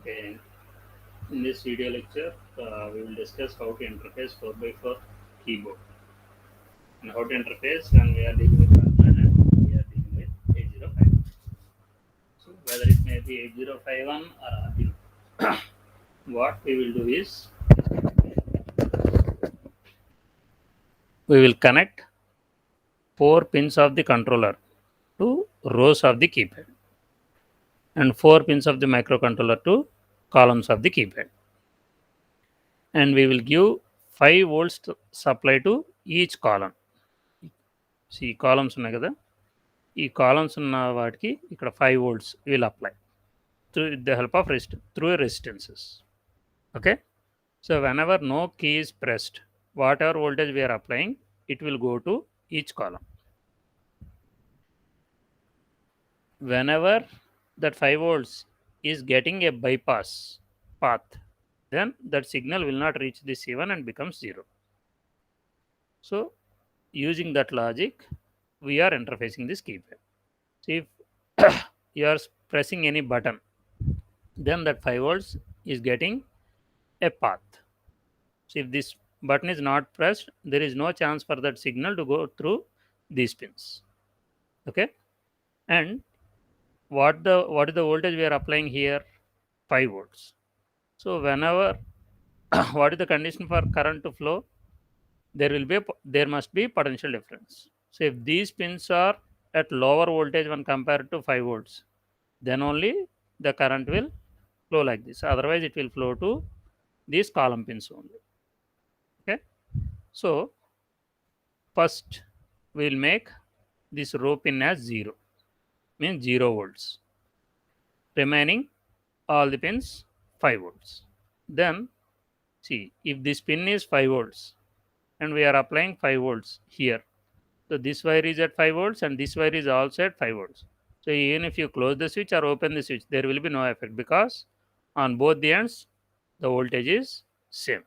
Okay. In this video lecture, we will discuss how to interface 4x4 keyboard and how to interface when we are dealing with Arduino and when we are dealing with 8051. So whether it may be 8051 or Arduino, what we will do is we will connect 4 pins of the controller to rows of the keypad and 4 pins of the microcontroller to columns of the keypad, and we will give 5 volts supply to each column. See, columns ఉన్నాయి కదా, ఈ columns ఉన్న వాటికి ఇక్కడ 5 volts will apply through the help of through resistances. Okay, so whenever no key is pressed, whatever voltage we are applying, it will go to each column. Whenever that 5 volts is getting a bypass path, then that signal will not reach this C1 and becomes 0. So using that logic, we are interfacing this keypad. So if you are pressing any button, then that 5 volts is getting a path. So if this button is not pressed, there is no chance for that signal to go through these pins. Okay, and what is the voltage we are applying here? 5 volts. So whenever what is the condition for current to flow? There must be potential difference. So if these pins are at lower voltage when compared to 5 volts, then only the current will flow like this. Otherwise it will flow to these column pins only. Okay, so first we will make this row pin as 0, means 0 volts, remaining all the pins 5 volts. Then see, if this pin is 5 volts and we are applying 5 volts here, so this wire is at 5 volts and this wire is also at 5 volts. So even if you close the switch or open the switch, there will be no effect because on both the ends the voltage is same.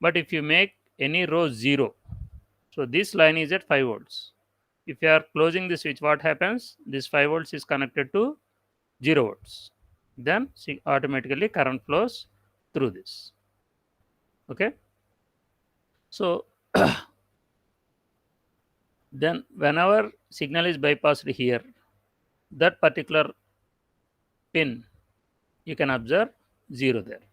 But if you make any row 0, so this line is at 5 volts. If you are closing the switch, what happens? This 5 volts is connected to 0 volts. Then see, automatically current flows through this. Okay, so then whenever signal is bypassed here, that particular pin you can observe 0 there.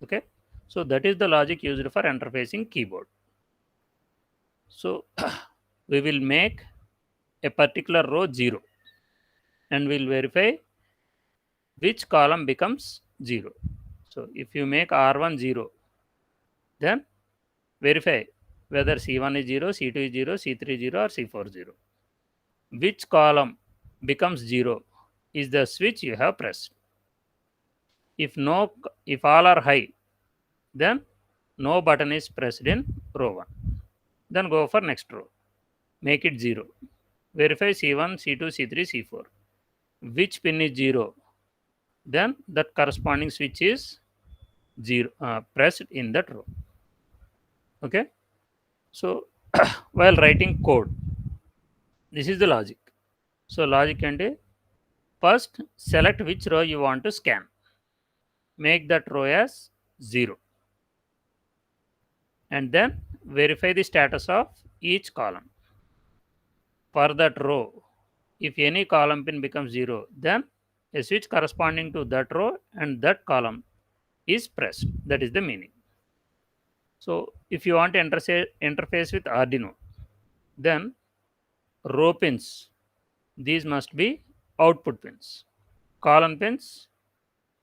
Okay, so that is the logic used for interfacing keyboard. So we will make a particular row 0 and we'll verify which column becomes 0. So if you make R1 0, then verify whether C1 is 0, C2 is 0, C3 is 0 or C4 0. Which column becomes 0 is the switch you have pressed. If all are high, then no button is pressed in row 1. Then go for next row, make it 0. Verify C1, C2, C3, C4. Which pin is 0? Then that corresponding switch is 0 pressed in that row. Okay, so while writing code, this is the logic. So logic and first select which row you want to scan, make that row as 0, and then verify the status of each column. For that row, if any column pin becomes 0, then a switch corresponding to that row and that column is pressed. That is the meaning. So if you want to interface with Arduino, then row pins, these must be output pins, column pins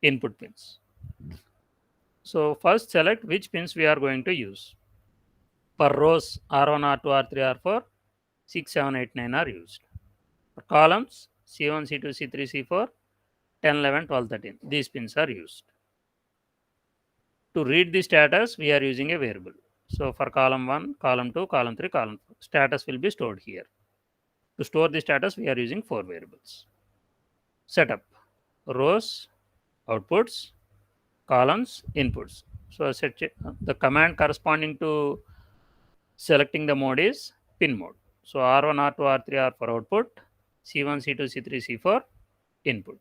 input pins. So first select which pins we are going to use. For rows, R1, R2, R3, R4, 6, 7, 8, 9 are used. For columns, C1, C2, C3, C4, 10, 11, 12, 13, these pins are used. To read the status, we are using a variable. So for column 1, column 2, column 3, column 4, status will be stored here. To store the status, we are using 4 variables. Setup: rows, outputs, columns, inputs. So the command corresponding to selecting the mode is pin mode. So R1, R2, R3 are for output, C1, C2, C3, C4 input.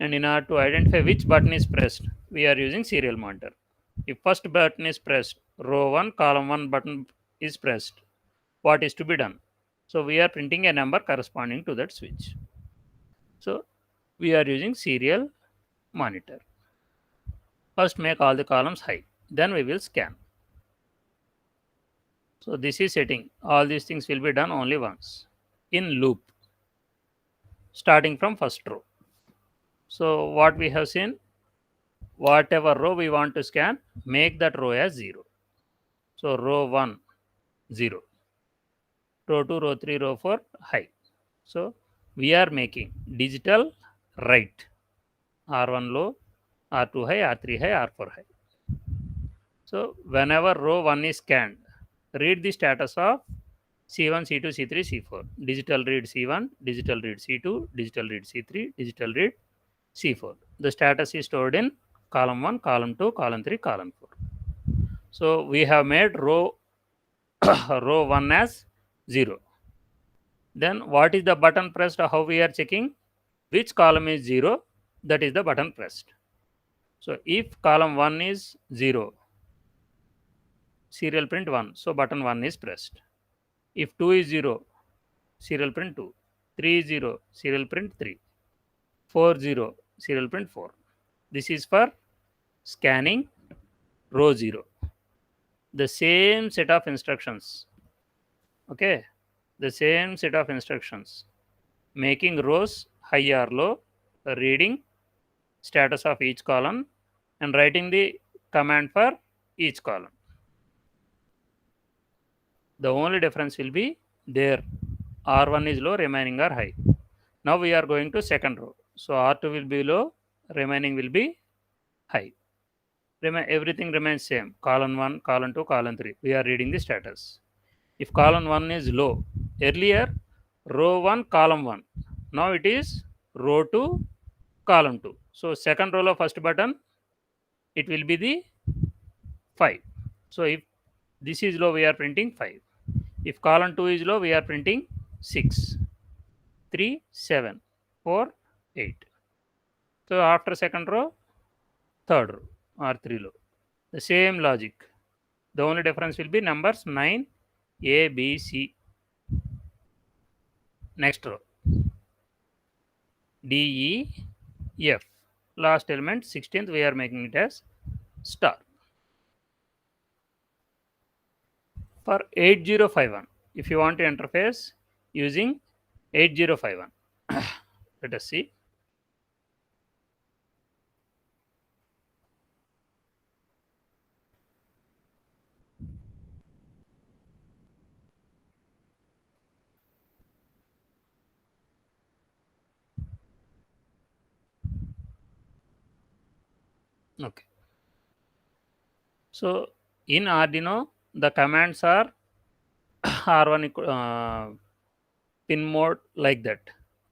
And in order to identify which button is pressed, we are using serial monitor. If first button is pressed, row 1, column 1 button is pressed, what is to be done? So we are printing a number corresponding to that switch. So we are using serial monitor. First make all the columns high, then we will scan. So this is setting. All these things will be done only once in loop, starting from first row. So what we have seen, whatever row we want to scan, make that row as 0. So row 1, 0. Row 2, row 3, row 4, high. So we are making digital write. R1 low, R2 high, R3 high, R4 high. So whenever row 1 is scanned, read the status of C1, C2, C3, C4. Digital read C1, digital read C2, digital read C3, digital read C4. The status is stored in column 1, column 2, column 3, column 4. So we have made row row 1 as 0. Then what is the button pressed? How we are checking? Which column is 0? That is the button pressed. So if column 1 is 0, serial print 1, so button 1 is pressed. If 2 is 0, serial print 2. 3 is 0, serial print 3. 4 0, serial print 4. This is for scanning row 0. The same set of instructions. Okay, the same set of instructions. Making rows high or low, reading status of each column, and writing the command for each column. The only difference will be there. R1 is low, remaining are high. Now we are going to second row. So R2 will be low, remaining will be high. Everything remains same. Column 1, column 2, column 3. We are reading the status. If column 1 is low, earlier row 1, column 1. Now it is row 2, column 2. So second row of first button, it will be the 5. So if this is low, we are printing 5. If column 2 is low, we are printing 6, 3, 7, 4, 8. So after second row, third row or 3 row. The same logic. The only difference will be numbers 9, A, B, C. Next row, D, E, F. Last element, 16th, we are making it as star. For 8051, if you want to interface using 8051, let us see. Okay. So in Arduino, the commands are R1 pin mode like that.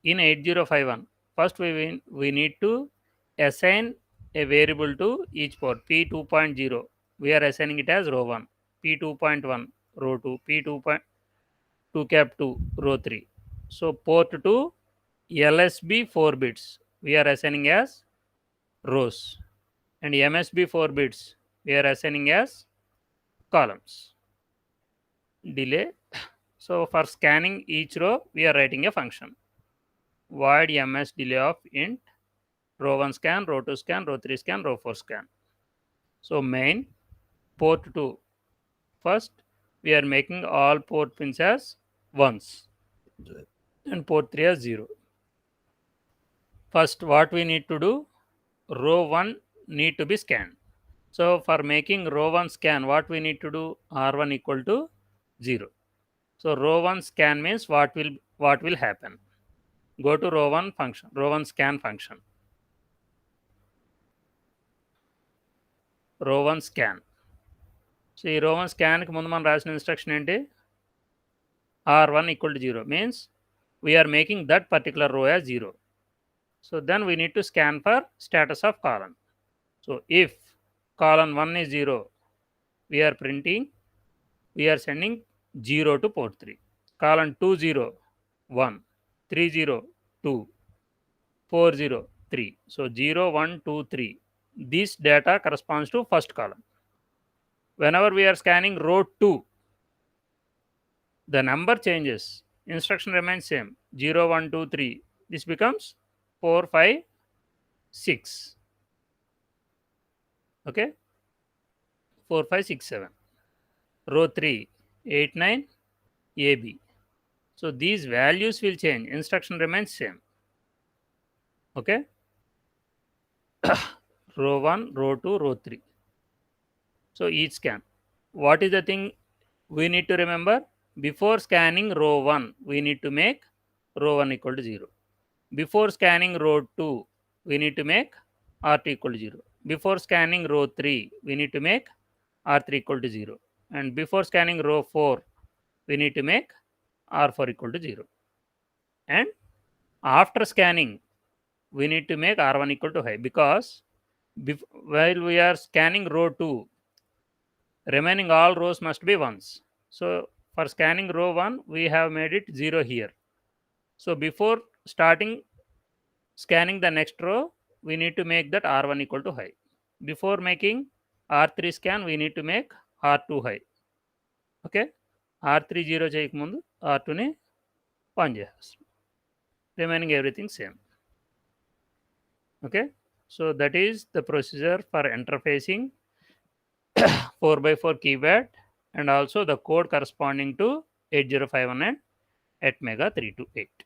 In 8051, first we need to assign a variable to each port. P2.0, we are assigning it as row 1. P2.1, row 2. P2.2 cap 2, row 3. So port to LSB 4 bits, we are assigning as rows. And MSB 4 bits, we are assigning as columns. Delay. So for scanning each row, we are writing a function. Void ms delay of int row 1 scan, row 2 scan, row 3 scan, row 4 scan. So main port 2. First, we are making all port pins as ones and port 3 as 0. First, what we need to do, row 1 need to be scanned. So for making row 1 scan, what we need to do, R1 equal to 0. So row 1 scan means what will happen. Go to row 1 function, row 1 scan function. Row 1 scan. So ఈ row 1 scan కి ముందు మనం రాసిన instruction ఏంటి, R1 equal to 0 means we are making that particular row as 0. So then we need to scan for status of column. So if column 1 is 0, we are printing, we are sending 0 to port 3. Column 2 0, 1, 3 0, 2, 4 0, 3. So 0, 1, 2, 3. This data corresponds to first column. Whenever we are scanning row 2, the number changes. Instruction remains same. 0, 1, 2, 3. This becomes 4, 5, 6. Okay. 4, 5, 6, 7. Row 3, 8, 9, AB. So these values will change. Instruction remains same. Okay. Row 1, row 2, row 3. So each scan. What is the thing we need to remember? Before scanning row 1, we need to make row 1 equal to 0. Before scanning row 2, we need to make R2 equal to 0. Before scanning row 3, we need to make R3 equal to 0. And before scanning row 4, we need to make R4 equal to 0. And after scanning, we need to make R1 equal to high, because while we are scanning row 2, remaining all rows must be ones. So for scanning row 1, we have made it 0 here. So before starting scanning the next row, we need to make that R1 equal to high. Before making R3 scan, we need to make R2 high. Okay. R3 0 చేయక ముందు R2 ని on చేసేస్తాం. Remaining everything same. Okay. So that is the procedure for interfacing 4x4 keypad and also the code corresponding to 8051 and ATmega 328.